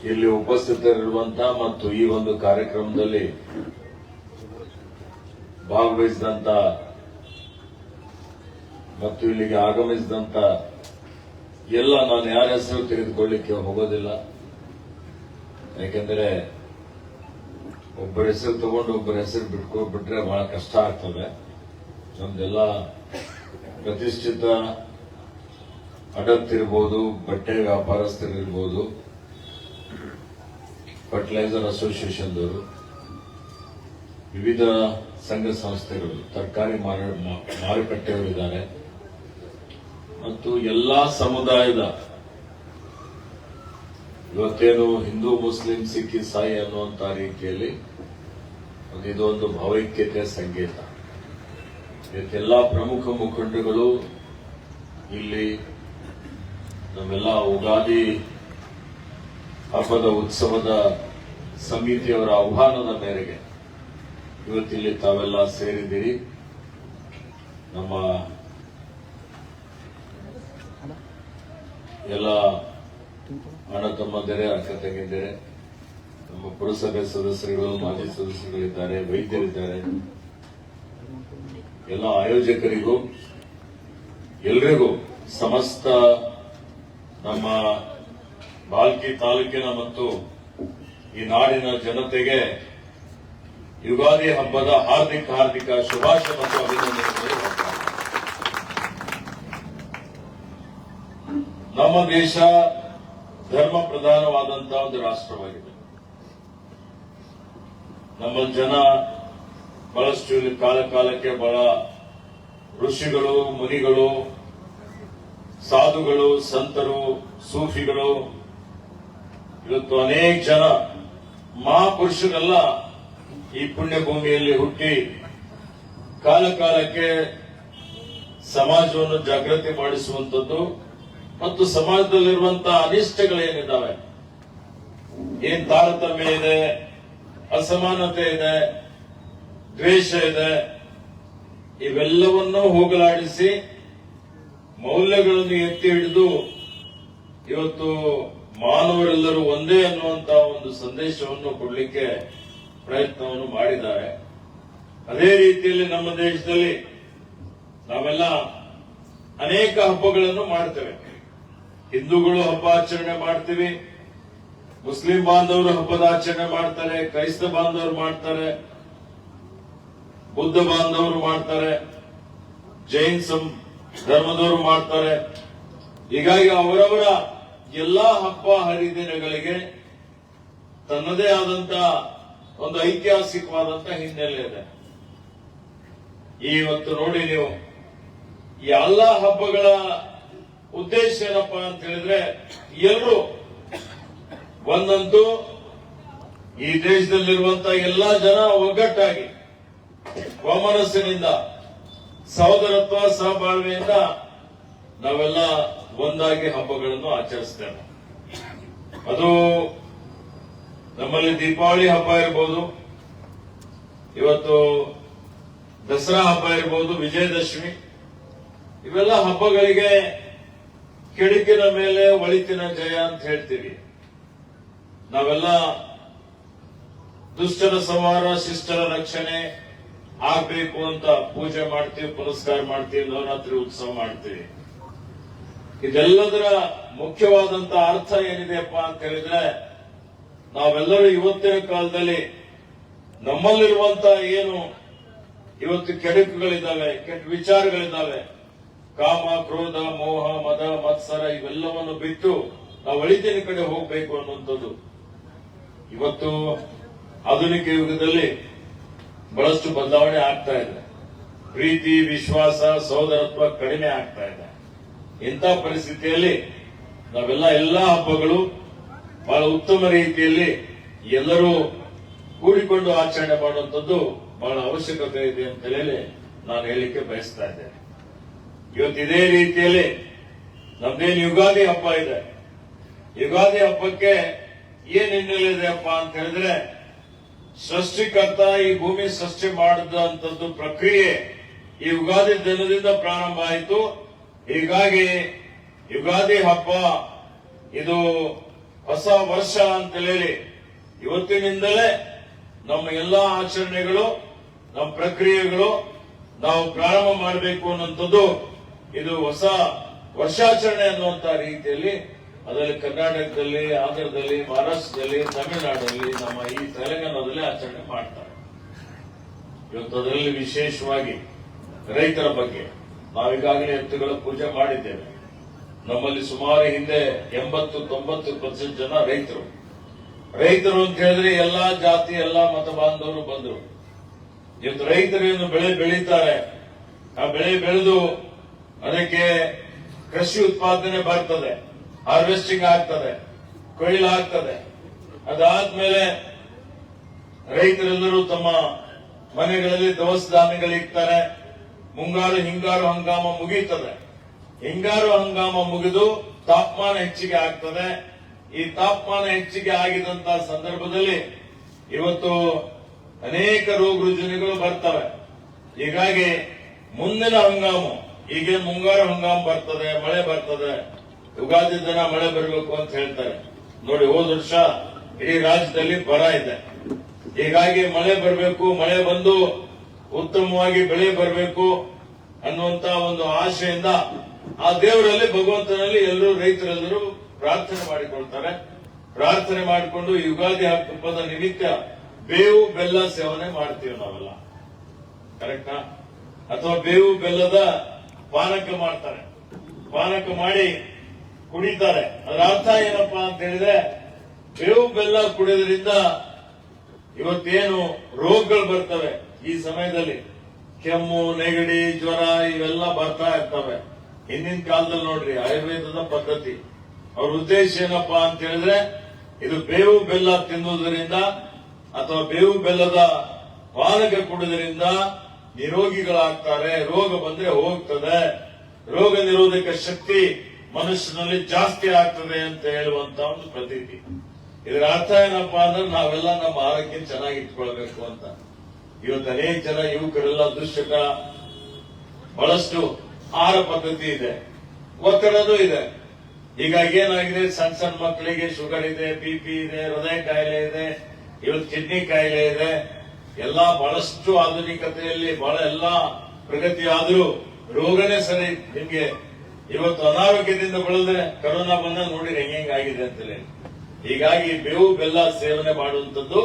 ಇಲ್ಲಿ ಉಪಸ್ಥಿತರಿರುವಂತ ಮತ್ತು ಈ ಒಂದು ಕಾರ್ಯಕ್ರಮದಲ್ಲಿ ಭಾಗವಹಿಸಿದಂತ ಮತ್ತು ಇಲ್ಲಿಗೆ ಆಗಮಿಸಿದಂತ ಎಲ್ಲ ನಾನು ಯಾರ ಹೆಸರು ತೆಗೆದುಕೊಳ್ಳಿಕ್ಕೆ ಹೋಗೋದಿಲ್ಲ. ಯಾಕೆಂದರೆ ಒಬ್ಬರ ಹೆಸರು ತಗೊಂಡು ಒಬ್ಬರ ಹೆಸರು ಬಿಟ್ಕೊಂಡ್ಬಿಟ್ರೆ ಬಹಳ ಕಷ್ಟ ಆಗ್ತದೆ. ನಮ್ದೆಲ್ಲ ಪ್ರತಿಷ್ಠಿತ ಅಡತ್ತಿರ್ಬೋದು, ಬಟ್ಟೆ ವ್ಯಾಪಾರಸ್ಥರಿರ್ಬೋದು, ಫರ್ಟಿಲೈಸರ್ ಅಸೋಸಿಯೇಷನ್ದವರು, ವಿವಿಧ ಸಂಘ ಸಂಸ್ಥೆಗಳು, ತರಕಾರಿ ಮಾರುಕಟ್ಟೆಯವರಿದ್ದಾರೆ ಮತ್ತು ಎಲ್ಲಾ ಸಮುದಾಯದ ಇವತ್ತೇನು ಹಿಂದೂ ಮುಸ್ಲಿಂ ಸಿಖ್ ಇಸಾಯಿ ಅನ್ನುವಂತ ರೀತಿಯಲ್ಲಿ ಇದೊಂದು ಭಾವೈಕ್ಯತೆಯ ಸಂಕೇತ. ಇವತ್ತೆಲ್ಲ ಪ್ರಮುಖ ಮುಖಂಡಗಳು ಇಲ್ಲಿ ನಮ್ಮೆಲ್ಲ ಉಗಾದಿ ಹಬ್ಬದ ಉತ್ಸವದ ಸಮಿತಿಯವರ ಆಹ್ವಾನದ ಮೇರೆಗೆ ಇವತ್ತಿಲ್ಲಿ ತಾವೆಲ್ಲ ಸೇರಿದ್ದೀರಿ. ನಮ್ಮ ಎಲ್ಲ ಅಣ್ಣ ತಮ್ಮಂದಿರೇ, ಅಕ್ಕ ತಂಗಿದ್ದರೆ, ನಮ್ಮ ಪುರಸಭೆ ಸದಸ್ಯರುಗಳು, ಮಾಜಿ ಸದಸ್ಯರುಗಳಿದ್ದಾರೆ, ವೈದ್ಯರಿದ್ದಾರೆ, ಎಲ್ಲ ಆಯೋಜಕರಿಗೂ ಎಲ್ರಿಗೂ, ಸಮಸ್ತ ನಮ್ಮ ಬಾಲ್ಕಿ ತಾಲೂಕಿನ ಮತ್ತು ಈ ನಾಡಿನ ಜನತೆಗೆ ಯುಗಾದಿ ಹಬ್ಬದ ಹಾರ್ದಿಕ ಶುಭಾಶಯ ಮತ್ತು ಅಭಿನಂದನೆಗಳು. ನಮ್ಮ ದೇಶ ಧರ್ಮ ಪ್ರಧಾನವಾದಂತಹ ಒಂದು ರಾಷ್ಟ್ರವಾಗಿದೆ. ನಮ್ಮ ಜನ ಬಹಳಷ್ಟು ಕಾಲಕ್ಕೆ ಬಹಳ ಋಷಿಗಳು, ಮುನಿಗಳು, ಸಾಧುಗಳು, ಸಂತರು, ಸೂಫಿಗಳು, ಇವತ್ತು ಅನೇಕ ಜನ ಮಹಾಪುರುಷರೆಲ್ಲ ಈ ಪುಣ್ಯ ಭೂಮಿಯಲ್ಲಿ ಹುಟ್ಟಿ ಕಾಲಕ್ಕೆ ಸಮಾಜವನ್ನು ಜಾಗೃತಿ ಮಾಡಿಸುವಂಥದ್ದು ಮತ್ತು ಸಮಾಜದಲ್ಲಿರುವಂತಹ ಅನಿಷ್ಟಗಳೇನಿದ್ದಾವೆ, ಏನ್ ತಾರತಮ್ಯ ಇದೆ, ಅಸಮಾನತೆ ಇದೆ, ದ್ವೇಷ ಇದೆ, ಇವೆಲ್ಲವನ್ನೂ ಹೋಗಲಾಡಿಸಿ ಮೌಲ್ಯಗಳನ್ನು ಎತ್ತಿ ಹಿಡಿದು ಇವತ್ತು ಮಾನವರೆಲ್ಲರೂ ಒಂದೇ ಅನ್ನುವಂತಹ ಒಂದು ಸಂದೇಶವನ್ನು ಕೊಡಲಿಕ್ಕೆ ಪ್ರಯತ್ನವನ್ನು ಮಾಡಿದ್ದಾರೆ. ಅದೇ ರೀತಿಯಲ್ಲಿ ನಮ್ಮ ದೇಶದಲ್ಲಿ ನಾವೆಲ್ಲ ಅನೇಕ ಹಬ್ಬಗಳನ್ನು ಮಾಡ್ತೇವೆ. ಹಿಂದೂಗಳು ಹಬ್ಬ ಆಚರಣೆ ಮಾಡ್ತೀವಿ, ಮುಸ್ಲಿಂ ಬಾಂಧವರು ಹಬ್ಬದ ಆಚರಣೆ ಮಾಡ್ತಾರೆ, ಕ್ರೈಸ್ತ ಬಾಂಧವರು ಮಾಡ್ತಾರೆ, ಬುದ್ಧ ಬಾಂಧವರು ಮಾಡ್ತಾರೆ, ಜೈನ್ ಧರ್ಮದವರು ಮಾಡ್ತಾರೆ. ಹೀಗಾಗಿ ಅವರವರ ಎಲ್ಲಾ ಹಬ್ಬ ಹರಿದಿನಗಳಿಗೆ ತನ್ನದೇ ಆದಂತಹ ಒಂದು ಐತಿಹಾಸಿಕವಾದಂತಹ ಹಿನ್ನೆಲೆ ಇದೆ. ಇವತ್ತು ನೋಡಿ ನೀವು ಈ ಎಲ್ಲಾ ಹಬ್ಬಗಳ ಉದ್ದೇಶ ಏನಪ್ಪಾ ಅಂತ ಹೇಳಿದ್ರೆ, ಎಲ್ಲರೂ ಒಂದಂತೂ ಈ ದೇಶದಲ್ಲಿರುವಂತಹ ಎಲ್ಲಾ ಜನ ಒಗ್ಗಟ್ಟಾಗಿ ವಮನಸ್ಸಿನಿಂದ ಸಹೋದರತ್ವ ಸಹಬಾಳ್ವೆಯಿಂದ ನಾವೆಲ್ಲ ಒಂದಾಗಿ ಹಬ್ಬಗಳನ್ನು ಆಚರಿಸ್ತೇವೆ. ಅದು ನಮ್ಮಲ್ಲಿ ದೀಪಾವಳಿ ಹಬ್ಬ ಇರಬಹುದು, ಇವತ್ತು ದಸರಾ ಹಬ್ಬ ಇರಬಹುದು, ವಿಜಯದಶಮಿ, ಇವೆಲ್ಲ ಹಬ್ಬಗಳಿಗೆ ಕೆಡುಕಿನ ಮೇಲೆ ಒಳಿತಿನ ಜಯ ಅಂತ ಹೇಳ್ತೀವಿ. ನಾವೆಲ್ಲ ದುಷ್ಟರ ಸಂಹಾರ, ಶಿಷ್ಟರ ರಕ್ಷಣೆ ಆಗ್ಬೇಕು ಅಂತ ಪೂಜೆ ಮಾಡ್ತೀವಿ, ಪುರಸ್ಕಾರ ಮಾಡ್ತೀವಿ, ನವರಾತ್ರಿ ಉತ್ಸವ ಮಾಡ್ತೀವಿ. ಇದೆಲ್ಲದರ ಮುಖ್ಯವಾದಂತಹ ಅರ್ಥ ಏನಿದೆಯಪ್ಪ ಅಂತ ಹೇಳಿದ್ರೆ, ನಾವೆಲ್ಲರೂ ಇವತ್ತಿನ ಕಾಲದಲ್ಲಿ ನಮ್ಮಲ್ಲಿರುವಂತಹ ಏನು ಇವತ್ತು ಕೆಡುಕುಗಳಿದ್ದಾವೆ, ಕೆಟ್ಟ ವಿಚಾರಗಳಿದ್ದಾವೆ, ಕಾಮ, ಕ್ರೋಧ, ಮೋಹ, ಮದ, ಮತ್ಸರ ಇವೆಲ್ಲವನ್ನು ಬಿಟ್ಟು ನಾವು ಒಳಿತಿನ ಕಡೆ ಹೋಗಬೇಕು ಅನ್ನುವಂಥದ್ದು. ಇವತ್ತು ಆಧುನಿಕ ಯುಗದಲ್ಲಿ ಬಹಳಷ್ಟು ಬದಲಾವಣೆ ಆಗ್ತಾ ಇದೆ. ಪ್ರೀತಿ, ವಿಶ್ವಾಸ, ಸಹೋದರತ್ವ ಕಡಿಮೆ ಆಗ್ತಾ ಇದೆ. ಇಂಥ ಪರಿಸ್ಥಿತಿಯಲ್ಲಿ ನಾವೆಲ್ಲ ಎಲ್ಲಾ ಹಬ್ಬಗಳು ಬಹಳ ಉತ್ತಮ ರೀತಿಯಲ್ಲಿ ಎಲ್ಲರೂ ಕೂಡಿಕೊಂಡು ಆಚರಣೆ ಮಾಡುವಂಥದ್ದು ಬಹಳ ಅವಶ್ಯಕತೆ ಇದೆ ಅಂತ ಹೇಳಿ ನಾನು ಹೇಳಲಿಕ್ಕೆ ಬಯಸ್ತಾ ಇದ್ದೇನೆ. ಇವತ್ತು ಇದೇ ರೀತಿಯಲ್ಲಿ ನಮ್ದೇನು ಯುಗಾದಿ ಹಬ್ಬ ಇದೆ, ಯುಗಾದಿ ಹಬ್ಬಕ್ಕೆ ಏನ್ ಹಿನ್ನೆಲೆ ಇದೆಯಪ್ಪ ಅಂತ ಹೇಳಿದ್ರೆ, ಸೃಷ್ಟಿಕರ್ತ ಈ ಭೂಮಿ ಸೃಷ್ಟಿ ಮಾಡಿದಂಥದ್ದು ಪ್ರಕ್ರಿಯೆ ಈ ಯುಗಾದಿ ದಿನದಿಂದ ಪ್ರಾರಂಭ ಆಯಿತು. ಹೀಗಾಗಿ ಯುಗಾದಿ ಹಬ್ಬ ಇದು ಹೊಸ ವರ್ಷ ಅಂತ ಹೇಳಿ ಇವತ್ತಿನಿಂದಲೇ ನಮ್ಮ ಎಲ್ಲಾ ಆಚರಣೆಗಳು, ನಮ್ಮ ಪ್ರಕ್ರಿಯೆಗಳು ನಾವು ಪ್ರಾರಂಭ ಮಾಡಬೇಕು ಅನ್ನುವಂಥದ್ದು ಇದು ಹೊಸ ವರ್ಷಾಚರಣೆ ಅನ್ನುವಂತ ರೀತಿಯಲ್ಲಿ ಅದರಲ್ಲಿ ಕರ್ನಾಟಕದಲ್ಲಿ, ಆಂಧ್ರದಲ್ಲಿ, ಮಹಾರಾಷ್ಟ್ರದಲ್ಲಿ, ತಮಿಳುನಾಡಲ್ಲಿ, ನಮ್ಮ ಈ ತೆಲಂಗಾಣದಲ್ಲಿ ಆಚರಣೆ ಮಾಡ್ತಾರೆ. ಇವತ್ತು ಅದರಲ್ಲಿ ವಿಶೇಷವಾಗಿ ರೈತರ ಬಗ್ಗೆ ನಾವೀಗಾಗಲೇ ಎತ್ತುಗಳ ಪೂಜೆ ಮಾಡಿದ್ದೇವೆ. ನಮ್ಮಲ್ಲಿ ಸುಮಾರು ಹಿಂದೆ 80-90% ಜನ ರೈತರು ಅಂತ ಹೇಳಿದ್ರೆ ಎಲ್ಲಾ ಜಾತಿ, ಎಲ್ಲಾ ಮತ ಬಾಂಧವರು ಬಂದರು. ಇವತ್ತು ರೈತರೇನು ಬೆಳೆ ಬೆಳೀತಾರೆ, ಆ ಬೆಳೆ ಬೆಳೆದು ಅದಕ್ಕೆ ಕೃಷಿ ಉತ್ಪಾದನೆ ಬರ್ತದೆ, ಹಾರ್ವೆಸ್ಟಿಂಗ್ ಆಗ್ತದೆ, ಕೊಯ್ಲು ಆಗ್ತದೆ. ಅದಾದ್ಮೇಲೆ ರೈತರೆಲ್ಲರೂ ತಮ್ಮ ಮನೆಗಳಲ್ಲಿ ದವಸ ಧಾನ್ಯಗಳಿರ್ತಾರೆ. ಮುಂಗಾರು ಹಿಂಗಾರು ಹಂಗಾಮ ಮುಗೀತದೆ. ಹಿಂಗಾರು ಹಂಗಾಮ ಮುಗಿದು ತಾಪಮಾನ ಹೆಚ್ಚಿಗೆ ಆಗ್ತದೆ. ಈ ತಾಪಮಾನ ಹೆಚ್ಚಿಗೆ ಆಗಿದಂತ ಸಂದರ್ಭದಲ್ಲಿ ಇವತ್ತು ಅನೇಕ ರೋಗ ರುಜಿನಗಳು ಬರ್ತವೆ. ಹೀಗಾಗಿ ಮುಂದಿನ ಹಂಗಾಮು, ಈಗ ಮುಂಗಾರು ಹಂಗಾಮ ಬರ್ತದೆ, ಮಳೆ ಬರ್ತದೆ, ಯುಗಾದಿ ದಿನ ಮಳೆ ಬರಬೇಕು ಅಂತ ಹೇಳ್ತಾರೆ. ನೋಡಿ, ಹೋದ ವರ್ಷ ಇಡೀ ರಾಜ್ಯದಲ್ಲಿ ಬರ ಇದೆ. ಹೀಗಾಗಿ ಮಳೆ ಬರಬೇಕು, ಮಳೆ ಬಂದು ಉತ್ತಮವಾಗಿ ಬೆಳೆ ಬರಬೇಕು ಅನ್ನುವಂತ ಒಂದು ಆಶೆಯಿಂದ ಆ ದೇವರಲ್ಲಿ, ಭಗವಂತನಲ್ಲಿ ಎಲ್ಲರೂ ರೈತರೆಲ್ಲರೂ ಪ್ರಾರ್ಥನೆ ಮಾಡಿಕೊಳ್ತಾರೆ. ಪ್ರಾರ್ಥನೆ ಮಾಡಿಕೊಂಡು ಯುಗಾದಿ ಹಬ್ಬದ ನಿಮಿತ್ತ ಬೇವು ಬೆಲ್ಲ ಸೇವನೆ ಮಾಡ್ತೀವಿ ನಾವೆಲ್ಲ, ಕರೆಕ್ಟಾ? ಅಥವಾ ಬೇವು ಬೆಲ್ಲದ ಪಾನಕ ಮಾಡ್ತಾರೆ. ಪಾನಕ ಮಾಡಿ ಕುಡಿತಾರೆ. ಅದರ ಅರ್ಥ ಏನಪ್ಪಾ ಅಂತ ಹೇಳಿದ್ರೆ, ಬೇವು ಬೆಲ್ಲ ಕುಡಿಯೋದ್ರಿಂದ ಇವತ್ತೇನು ರೋಗಗಳು ಬರ್ತವೆ ಈ ಸಮಯದಲ್ಲಿ, ಕೆಮ್ಮು, ನೆಗಡಿ, ಜ್ವರ ಇವೆಲ್ಲ ಬರ್ತಾ ಇರ್ತವೆ. ಹಿಂದಿನ ಕಾಲದಲ್ಲಿ ನೋಡ್ರಿ, ಆಯುರ್ವೇದದ ಪದ್ಧತಿ, ಅವ್ರ ಉದ್ದೇಶ ಏನಪ್ಪಾ ಅಂತ ಹೇಳಿದ್ರೆ, ಇದು ಬೇವು ಬೆಲ್ಲ ತಿನ್ನುವುದರಿಂದ ಅಥವಾ ಬೇವು ಬೆಲ್ಲದ ಪಾನಕ ಕುಡಿದ್ರಿಂದ ನಿರೋಗಿಗಳಾಗ್ತಾರೆ, ರೋಗ ಬಂದ್ರೆ ಹೋಗ್ತದೆ, ರೋಗ ನಿರೋಧಕ ಶಕ್ತಿ ಮನುಷ್ಯನಲ್ಲಿ ಜಾಸ್ತಿ ಆಗ್ತದೆ ಅಂತ ಹೇಳುವಂತ ಒಂದು ಪ್ರತೀತಿ. ಇದರ ಅರ್ಥ ಏನಪ್ಪಾ ಅಂದ್ರೆ ನಾವೆಲ್ಲ ನಮ್ಮ ಆರೋಗ್ಯ ಚೆನ್ನಾಗಿ ಇಟ್ಕೊಳ್ಬೇಕು ಅಂತ. ಇವತ್ತು ಅನೇಕ ಜನ ಯುವಕರೆಲ್ಲ ದುಶ್ಚಟ, ಬಹಳಷ್ಟು ಆಹಾರ ಪದ್ಧತಿ ಇದೆ, ಒತ್ತಡನೂ ಇದೆ. ಹೀಗಾಗಿ ಏನಾಗಿದೆ, ಸಣ್ಣ ಸಣ್ಣ ಮಕ್ಕಳಿಗೆ ಶುಗರ್ ಇದೆ, ಬಿಪಿ ಇದೆ, ಹೃದಯ ಕಾಯಿಲೆ ಇದೆ, ಇವತ್ತು ಕಿಡ್ನಿ ಕಾಯಿಲೆ ಇದೆ. ಎಲ್ಲಾ ಬಹಳಷ್ಟು ಆಧುನಿಕತೆಯಲ್ಲಿ ಬಹಳ ಎಲ್ಲಾ ಪ್ರಗತಿ ಆದ್ರೂ ರೋಗನೇ ಸರಿ. ನಿಮ್ಗೆ ಇವತ್ತು ಅನಾರೋಗ್ಯದಿಂದ ಬಳದ್ರೆ ಕರೋನಾ ಬಂದ ನೋಡಿ ಹೆಂಗಾಗಿದೆ ಅಂತಲೇ. ಹೀಗಾಗಿ ಬೇವು ಬೆಲ್ಲ ಸೇವನೆ ಮಾಡುವಂತದ್ದು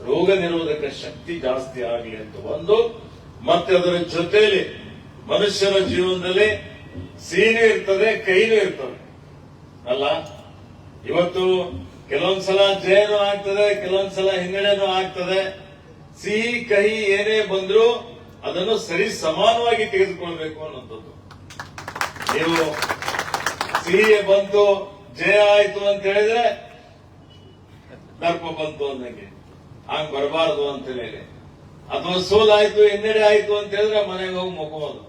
ರೋಗ ನಿರೋಧಕ ಶಕ್ತಿ ಜಾಸ್ತಿ ಆಗಲಿ ಅಂತ ಒಂದು. ಮತ್ತೆ ಅದರ ಜೊತೆಯಲ್ಲಿ ಮನುಷ್ಯನ ಜೀವನದಲ್ಲಿ ಸಿಹಿನೂ ಇರ್ತದೆ, ಕಹಿನೂ ಇರ್ತದೆ ಅಲ್ಲ. ಇವತ್ತು ಕೆಲವೊಂದ್ಸಲ ಜಯನೂ ಆಗ್ತದೆ, ಕೆಲವೊಂದ್ಸಲ ಹಿನ್ನಡೆನೂ ಆಗ್ತದೆ. ಸಿಹಿ ಕಹಿ ಏನೇ ಬಂದ್ರೂ ಅದನ್ನು ಸರಿ ಸಮಾನವಾಗಿ ತೆಗೆದುಕೊಳ್ಬೇಕು ಅನ್ನೋಂಥದ್ದು. ನೀವು ಸಿಹಿ ಬಂತು, ಜಯ ಆಯ್ತು ಅಂತ ಹೇಳಿದ್ರೆ ದರ್ಪ ಬಂತು ಅಂದಂಗೆ, ಹಂಗ್ ಬರಬಾರದು ಅಂತ ಹೇಳಿ. ಅಥವಾ ಸೋಲಾಯ್ತು, ಹಿನ್ನಡೆ ಆಯ್ತು ಅಂತ ಹೇಳಿದ್ರೆ ಮನೆಗೆ ಹೋಗಿ ಮುಖಬಹುದು,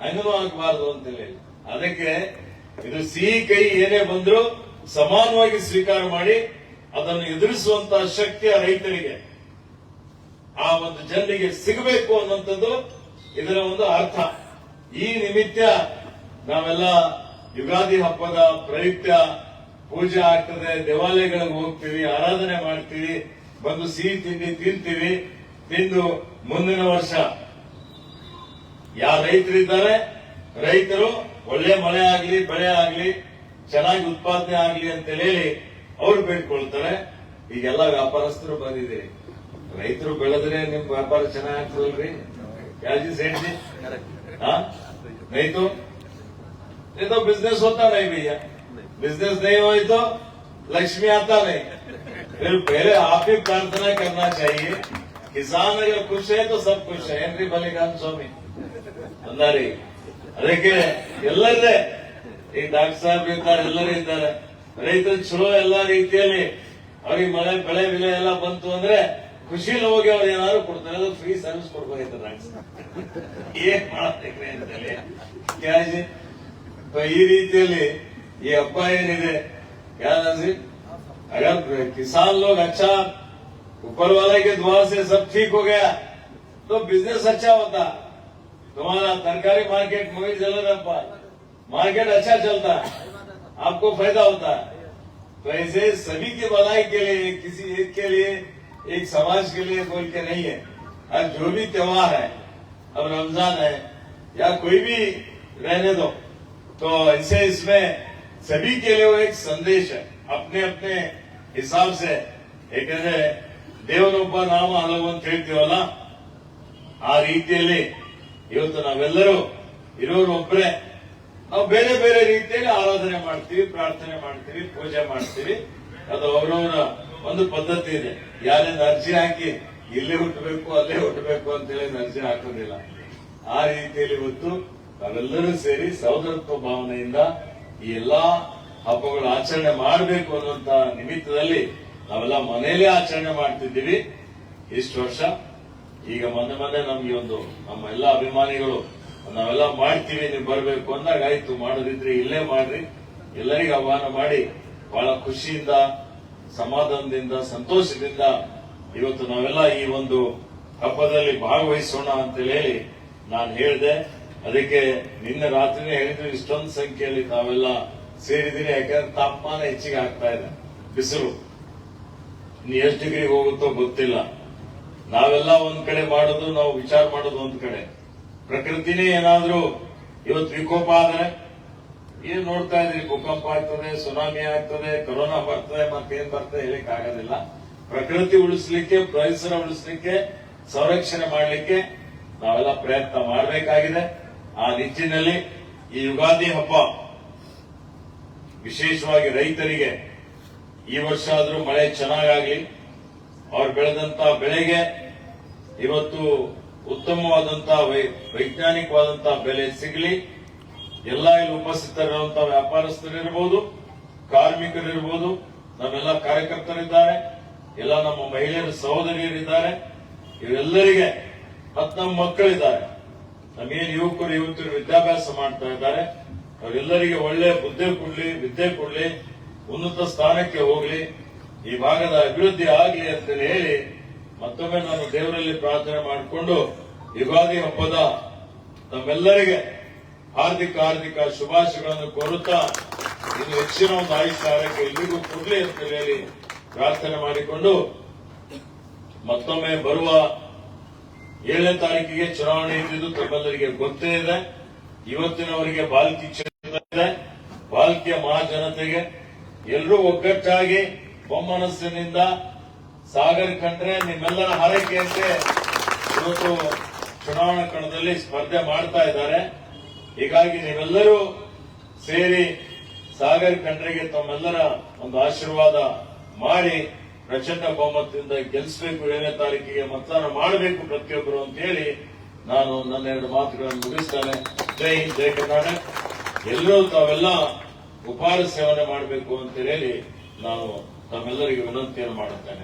ಹಂಗೂ ಆಗಬಾರದು ಅಂತ ಹೇಳಿ. ಅದಕ್ಕೆ ಇದು ಸಿಹಿ ಕೈ ಏನೇ ಬಂದ್ರೂ ಸಮಾನವಾಗಿ ಸ್ವೀಕಾರ ಮಾಡಿ ಅದನ್ನು ಎದುರಿಸುವಂತಹ ಶಕ್ತಿ ಆ ರೈತರಿಗೆ, ಆ ಒಂದು ಜನರಿಗೆ ಸಿಗಬೇಕು ಅನ್ನುವಂಥದ್ದು ಇದರ ಒಂದು ಅರ್ಥ. ಈ ನಿಮಿತ್ತ ನಾವೆಲ್ಲ ಯುಗಾದಿ ಹಬ್ಬದ ಪ್ರಯುಕ್ತ ಪೂಜೆ ಆಗ್ತದೆ, ದೇವಾಲಯಗಳಿಗೆ ಹೋಗ್ತೀವಿ, ಆರಾಧನೆ ಮಾಡ್ತೀವಿ, ಬಂದು ಸಿಹಿ ತಿಂಡಿ ತಿಂತೀವಿ. ತಿಂದು ಮುಂದಿನ ವರ್ಷ ಯಾವ ರೈತರಿದ್ದಾರೆ, ರೈತರು ಒಳ್ಳೆ ಮಳೆ ಆಗ್ಲಿ, ಬೆಳೆ ಆಗ್ಲಿ, ಚೆನ್ನಾಗಿ ಉತ್ಪಾದನೆ ಆಗ್ಲಿ ಅಂತ ಹೇಳಿ ಅವ್ರು ಬೇಡ್ಕೊಳ್ತಾರೆ. ಈಗೆಲ್ಲ ವ್ಯಾಪಾರಸ್ಥರು ಬಂದಿದ್ದೀರಿ, ರೈತರು ಬೆಳೆದ್ರೆ ನಿಮ್ ವ್ಯಾಪಾರ ಚೆನ್ನಾಗ್ತದಲ್ರಿ? ಯಾಜಿ ಸೇಠಿ नहीं तो ये तो बिजनेस होता नहीं भैया, बिजनेस नहीं हो तो लक्ष्मी आता नहीं. फिर पहले आप ही प्रार्थना करना चाहिए. किसान अगर खुश है तो सब खुश है. एंट्री बलिकान स्वामी अंदारी. ಅದಕ್ಕೆ ಎಲ್ಲರದೇ ಈ ಡಾಕ್ಟರ್ ಸಾಹೇಬ್ ಇದ್ದಾರೆ, ಎಲ್ಲರೂ ಇದ್ದಾರೆ. ರೈತರು ಚಲೋ ಎಲ್ಲಾ ರೀತಿಯಲ್ಲಿ ಅವ್ರಿಗೆ ಮಳೆ ಬೆಳೆ ಬೆಲೆ ಎಲ್ಲ ಬಂತು ಅಂದ್ರೆ ಖುಷಿಲಿ ಹೋಗಿ ಅವ್ರು ಏನಾದ್ರು ಕೊಡ್ತಾರೆ. ಅದು ಫ್ರೀ ಸರ್ವಿಸ್ ಕೊಡ್ಬೇಕಾಯ್ತು ಡಾಕ್ಟರ್. ಏನ್ ಮಾಡಬೇಕ್ರಿ ಅಂತೇಳಿ ಈ ರೀತಿಯಲ್ಲಿ ಈ ಹಬ್ಬ ಏನಿದೆ, ಯಾರು अगर किसान लोग अच्छा, ऊपर वाले के दुआ से सब ठीक हो गया तो बिजनेस अच्छा होता. तुम्हारा तरकारी मार्केट मूवी चल रहा, मार्केट अच्छा चलता है, आपको फायदा होता है. तो ऐसे सभी की भलाई के लिए, किसी एक के लिए, एक समाज के लिए बोल के नहीं है। आज जो भी त्योहार है, अब रमजान है या कोई भी रहने दो, तो ऐसे इसमें सभी के लिए वो एक संदेश है, अपने अपने हिसाब से। ಯಾಕಂದ್ರೆ ದೇವರೊಬ್ಬ ನಾಮ ಹಲವು ಅಂತ ಹೇಳ್ತೀವಲ್ಲ, ಆ ರೀತಿಯಲ್ಲಿ ಇವತ್ತು ನಾವೆಲ್ಲರೂ ಇರೋರು ಒಬ್ಬರೇ. ನಾವು ಬೇರೆ ಬೇರೆ ರೀತಿಯಲ್ಲಿ ಆರಾಧನೆ ಮಾಡ್ತೀವಿ, ಪ್ರಾರ್ಥನೆ ಮಾಡ್ತೀವಿ, ಪೂಜೆ ಮಾಡ್ತೀವಿ. ಅದು ಅವರವರ ಒಂದು ಪದ್ಧತಿ ಇದೆ. ಯಾರಿಂದ ಅರ್ಜಿ ಹಾಕಿ ಇಲ್ಲೇ ಹುಟ್ಟಬೇಕು ಅಲ್ಲೇ ಹುಟ್ಟಬೇಕು ಅಂತ ಹೇಳಿ ಅರ್ಜಿ ಹಾಕೋದಿಲ್ಲ. ಆ ರೀತಿಯಲ್ಲಿ ಇವತ್ತು ನಾವೆಲ್ಲರೂ ಸೇರಿ ಸಹೋದರತ್ವ ಭಾವನೆಯಿಂದ ಈ ಎಲ್ಲಾ ಹಬ್ಬಗಳು ಆಚರಣೆ ಮಾಡಬೇಕು ಅನ್ನುವಂತ ನಿಮಿತ್ತದಲ್ಲಿ ನಾವೆಲ್ಲ ಮನೆಯಲ್ಲೇ ಆಚರಣೆ ಮಾಡ್ತಿದ್ದೀವಿ ಇಷ್ಟು ವರ್ಷ. ಈಗ ಮೊನ್ನೆ ನಮ್ಗೆ ಒಂದು ನಮ್ಮ ಎಲ್ಲಾ ಅಭಿಮಾನಿಗಳು ನಾವೆಲ್ಲ ಮಾಡ್ತೀವಿ, ನೀವು ಬರಬೇಕು ಅಂದಾಗ ಆಯ್ತು, ಮಾಡೋದಿದ್ರೆ ಇಲ್ಲೇ ಮಾಡ್ರಿ, ಎಲ್ಲರಿಗೂ ಆಹ್ವಾನ ಮಾಡಿ ಬಹಳ ಖುಷಿಯಿಂದ, ಸಮಾಧಾನದಿಂದ, ಸಂತೋಷದಿಂದ ಇವತ್ತು ನಾವೆಲ್ಲ ಈ ಒಂದು ಹಬ್ಬದಲ್ಲಿ ಭಾಗವಹಿಸೋಣ ಅಂತ ಹೇಳಿ ನಾನು ಹೇಳಿದೆ. ಅದಕ್ಕೆ ನಿನ್ನೆ ರಾತ್ರಿನೇ ಹೇಳಿದ್ರು, ಇಷ್ಟೊಂದು ಸಂಖ್ಯೆಯಲ್ಲಿ ತಾವೆಲ್ಲ ಸೇರಿದಿರಿ. ಯಾಕಂದ್ರೆ ತಾಪಮಾನ ಹೆಚ್ಚಿಗೆ ಆಗ್ತಾ ಇದೆ, ಬಿಸಿಲು ಇನ್ನು ಎಷ್ಟು ಡಿಗ್ರಿಗೆ ಹೋಗುತ್ತೋ ಗೊತ್ತಿಲ್ಲ. ನಾವೆಲ್ಲ ಒಂದ್ ಕಡೆ ಮಾಡೋದು, ನಾವು ವಿಚಾರ ಮಾಡೋದು ಒಂದ್ ಕಡೆ, ಪ್ರಕೃತಿನೇ ಏನಾದ್ರೂ ಇವತ್ತು ವಿಕೋಪ ಆದ್ರೆ ಏನ್ ನೋಡ್ತಾ ಇದ್ರಿ, ಭೂಕಂಪ ಆಗ್ತದೆ, ಸುನಾಮಿ ಆಗ್ತದೆ, ಕೊರೋನಾ ಬರ್ತದೆ, ಮತ್ತೇನ್ ಬರ್ತದೆ ಹೇಳಿಕ್ ಆಗೋದಿಲ್ಲ. ಪ್ರಕೃತಿ ಉಳಿಸ್ಲಿಕ್ಕೆ, ಪರಿಸರ ಉಳಿಸ್ಲಿಕ್ಕೆ, ಸಂರಕ್ಷಣೆ ಮಾಡಲಿಕ್ಕೆ ನಾವೆಲ್ಲ ಪ್ರಯತ್ನ ಮಾಡಬೇಕಾಗಿದೆ. ಆ ನಿಟ್ಟಿನಲ್ಲಿ ಈ ಯುಗಾದಿ ಹಬ್ಬ ವಿಶೇಷವಾಗಿ ರೈತರಿಗೆ ಈ ವರ್ಷ ಆದ್ರೂ ಮಳೆ ಚೆನ್ನಾಗಾಗ್ಲಿ, ಅವ್ರು ಬೆಳೆದಂತ ಬೆಳೆಗೆ ಇವತ್ತು ಉತ್ತಮವಾದಂತ ವೈಜ್ಞಾನಿಕವಾದಂತಹ ಬೆಲೆ ಸಿಗಲಿ. ಎಲ್ಲ ಇಲ್ಲಿ ಉಪಸ್ಥಿತರಿರುವಂತಹ ವ್ಯಾಪಾರಸ್ಥರಿರ್ಬೋದು, ಕಾರ್ಮಿಕರಿರ್ಬೋದು, ನಮ್ಮೆಲ್ಲ ಕಾರ್ಯಕರ್ತರಿದ್ದಾರೆ, ಎಲ್ಲ ನಮ್ಮ ಮಹಿಳೆಯರ ಸಹೋದರಿಯರಿದ್ದಾರೆ, ಇವರೆಲ್ಲರಿಗೆ ನಮ್ಮ ಮಕ್ಕಳಿದ್ದಾರೆ, ನಮಗೇನು ಯುವಕರು ಯುವತಿಯರು ವಿದ್ಯಾಭ್ಯಾಸ ಮಾಡ್ತಾ ಇದ್ದಾರೆ, ಅವರೆಲ್ಲರಿಗೆ ಒಳ್ಳೆ ವಿದ್ಯೆ ಕೊಡ್ಲಿ, ಉನ್ನತ ಸ್ಥಾನಕ್ಕೆ ಹೋಗ್ಲಿ, ಈ ಭಾಗದ ಅಭಿವೃದ್ಧಿ ಆಗಲಿ ಅಂತ ಹೇಳಿ ಮತ್ತೊಮ್ಮೆ ನಾನು ದೇವರಲ್ಲಿ ಪ್ರಾರ್ಥನೆ ಮಾಡಿಕೊಂಡು ಯುಗಾದಿ ಹಬ್ಬದ ನಮ್ಮೆಲ್ಲರಿಗೆ ಹಾರ್ದಿಕ ಶುಭಾಶಯಗಳನ್ನು ಕೋರುತ್ತಾ ಇನ್ನು ಹೆಚ್ಚಿನ ಒಂದು ಆಯುಷ್ಯ ಆರೋಗ್ಯ ಎಲ್ರಿಗೂ ಕೊಡ್ಲಿ ಅಂತ ಹೇಳಿ ಪ್ರಾರ್ಥನೆ ಮಾಡಿಕೊಂಡು ಮತ್ತೊಮ್ಮೆ ಬರುವ 7ನೇ ತಾರೀಕಿಗೆ ಚುನಾವಣೆ ಇದ್ದಿದ್ದು ತಮ್ಮೆಲ್ಲರಿಗೆ ಗೊತ್ತೇ ಇದೆ. ಇವತ್ತಿನವರಿಗೆ ಬಾಲ್ಕಿ ಕ್ಷೇತ್ರ ಇದೆ. ಬಾಲ್ಕಿಯ ಮಹಾಜನತೆಗೆ ಎಲ್ಲರೂ ಒಗ್ಗಟ್ಟಾಗಿ ಒಮ್ಮನಸ್ಸಿನಿಂದ ಸಾಗರ್ ಕಂಡ್ರೆ ನಿಮ್ಮೆಲ್ಲರ ಹಾರೈಕೆಯಂತೆ ಇವತ್ತು ಚುನಾವಣಾ ಕಣದಲ್ಲಿ ಸ್ಪರ್ಧೆ ಮಾಡ್ತಾ ಇದ್ದಾರೆ. ಹೀಗಾಗಿ ನೀವೆಲ್ಲರೂ ಸೇರಿ ಸಾಗರ್ ಖಂಡ್ರೆಗೆ ತಮ್ಮೆಲ್ಲರ ಒಂದು ಆಶೀರ್ವಾದ ಮಾಡಿ ಪ್ರಚಂಡ ಬಹುಮತದಿಂದ ಗೆಲ್ಲಿಸಬೇಕು. 7ನೇ ತಾರೀಕಿಗೆ ಮತದಾನ ಮಾಡಬೇಕು ಪ್ರತಿಯೊಬ್ಬರು ಅಂತ ಹೇಳಿ ನಾನು ನನ್ನ 2 ಮಾತುಗಳನ್ನು ಮುಗಿಸ್ತೇನೆ. ಜೈ ಹಿಂದ್, ಜೈ ಕರ್ನಾಟಕ. ಎಲ್ಲರೂ ತಾವೆಲ್ಲ ಉಪಹಾರ ಸೇವನೆ ಮಾಡಬೇಕು ಅಂತ ಹೇಳಿ ನಾನು ತಮ್ಮೆಲ್ಲರಿಗೆ ವಿನಂತಿಯನ್ನು ಮಾಡುತ್ತೇನೆ.